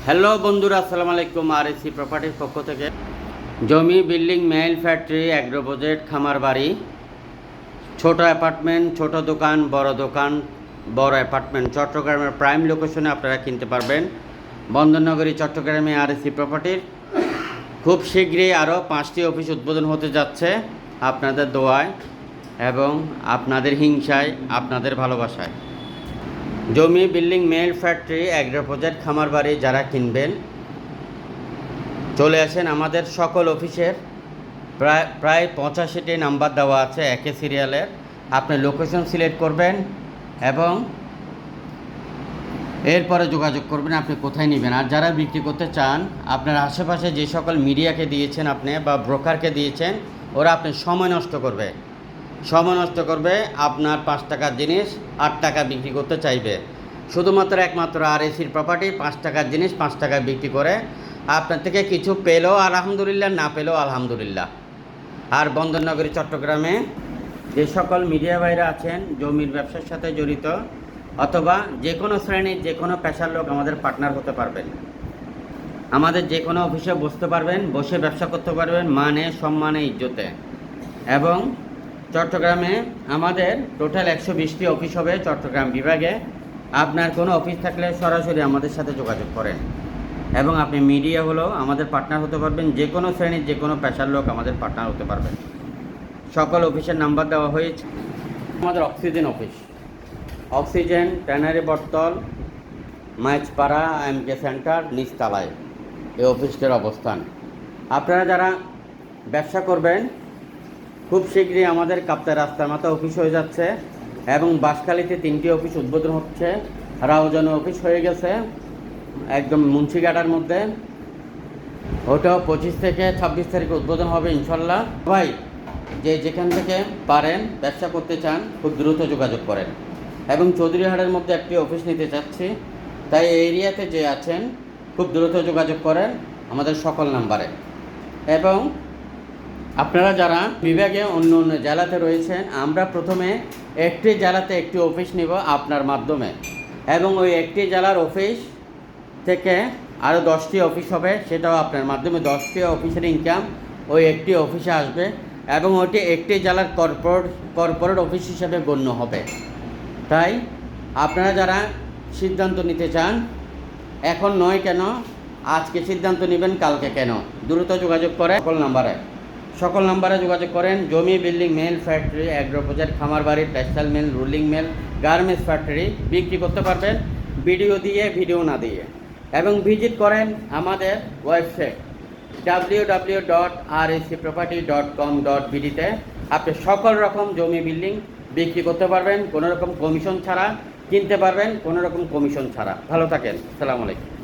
Hello বন্ধুরা, আসসালামু আলাইকুম। আরএসি প্রপার্টির পক্ষ থেকে জমি, building, mail, factory, agro project, খামার বাড়ি, ছোট অ্যাপার্টমেন্ট, ছোট দোকান, বড় অ্যাপার্টমেন্ট চট্টগ্রামের প্রাইম লোকেশনে আপনারা কিনতে পারবেন। বন্দরনগরী চট্টগ্রামে আরএসি প্রপার্টির খুব শীঘ্রই আরও 5টি অফিস উদ্বোধন হতে যাচ্ছে আপনাদের দোয়ায় এবং আপনাদের হিংসায়, আপনাদের ভালোবাসায়। জমি, building, mill, factory, agro project, খামার বাড়ি যারা কিনবেন চলে আসেন আমাদের সকল অফিসের। প্রায় 85টি নাম্বার দেওয়া আছে একই সিরিয়ালের। আপনি লোকেশন সিলেক্ট করবেন এবং এরপরে যোগাযোগ করবেন আপনি কোথায় নেবেন। আর যারা বিক্রি করতে চান, আপনার আশেপাশে যে সকল মিডিয়াকে দিয়েছেন আপনি বা ব্রোকারকে দিয়েছেন, ওরা আপনি সময় নষ্ট করবে। আপনার 5 টাকার জিনিস 8 টাকা বিক্রি করতে চাইবে। শুধুমাত্র একমাত্র আরএসির প্রপার্টি 5 টাকার জিনিস 5 টাকায় বিক্রি করে। আপনার থেকে কিছু পেলেও আলহামদুলিল্লাহ, না পেলেও আলহামদুলিল্লাহ। আর বন্দরনগরী চট্টগ্রামে যে সকল মিডিয়া ভাইরা আছেন জমির ব্যবসার সাথে জড়িত অথবা যে কোনো শ্রেণীর যে কোনো পেশার লোক আমাদের পার্টনার হতে পারবেন। আমাদের যে কোনো অফিসে বসতে পারবেন, বসে ব্যবসা করতে পারবেন মানে, সম্মানে, ইজ্জতে। এবং চট্টগ্রামে আমাদের টোটাল 120টি অফিস হবে চট্টগ্রাম বিভাগে। আপনার কোনো অফিস থাকলে সরাসরি আমাদের সাথে যোগাযোগ করেন এবং আপনি মিডিয়া হলেও আমাদের পার্টনার হতে পারবেন। যে কোনো শ্রেণীর যে কোনো পেশার লোক আমাদের পার্টনার হতে পারবেন। সকল অফিসের নাম্বার দেওয়া হয়েছে। আমাদের oxygen office, oxygen, tannery Battala, Maijpara, MK center, নিচতলায় এই অফিসটির অবস্থান। আপনারা যারা ব্যবসা করবেন খুব শীঘ্রই আমাদের কাপ্তাই রাস্তার মাথা অফিস হয়ে যাচ্ছে এবং বাঁশখালীতে 3টি অফিস উদ্বোধন হচ্ছে। রাউজানে অফিস হয়ে গেছে একদম মুন্সিঘাটার মধ্যে, ওটাও 25 থেকে 26 তারিখে উদ্বোধন হবে ইনশাল্লাহ। ভাই যেখান থেকে পারেন ব্যবসা করতে চান খুব দ্রুত যোগাযোগ করেন। এবং চৌধুরীহাটের মধ্যে একটি অফিস নিতে চাচ্ছি, তাই এই এরিয়াতে যে আছেন খুব দ্রুত যোগাযোগ করেন আমাদের সকল নাম্বারে। এবং আপনারা যারা বিভাগে অন্য অন্য জেলাতে রয়েছেন, আমরা প্রথমে একটি জেলাতে একটি অফিস নিব আপনার মাধ্যমে এবং ওই একটি জেলার অফিস থেকে আরও 10টি অফিস হবে, সেটাও আপনার মাধ্যমে। 10টি অফিসের ইনকাম ওই একটি অফিসে আসবে এবং ওইটি একটি জেলার কর্পোরেট অফিস হিসেবে গণ্য হবে। তাই আপনারা যারা সিদ্ধান্ত নিতে চান, এখন নয় কেন, আজকে সিদ্ধান্ত নেবেন কালকে কেন, দ্রুত যোগাযোগ করে সকল নাম্বারে যোগাযোগ করেন। জমি, building, mill, factory, agro project, খামার বাড়ি, textile mill, rolling mill, garments factory বিক্রি করতে পারবেন ভিডিও দিয়ে, ভিডিও না দিয়ে। এবং ভিজিট করেন আমাদের ওয়েবসাইট www.racproperty.com.bd-তে। আপনি সকল রকম জমি, বিল্ডিং বিক্রি করতে পারবেন কোনো রকম কমিশন ছাড়া, কিনতে পারবেন কোনো রকম কমিশন ছাড়া। ভালো থাকেন, আসসালামু আলাইকুম।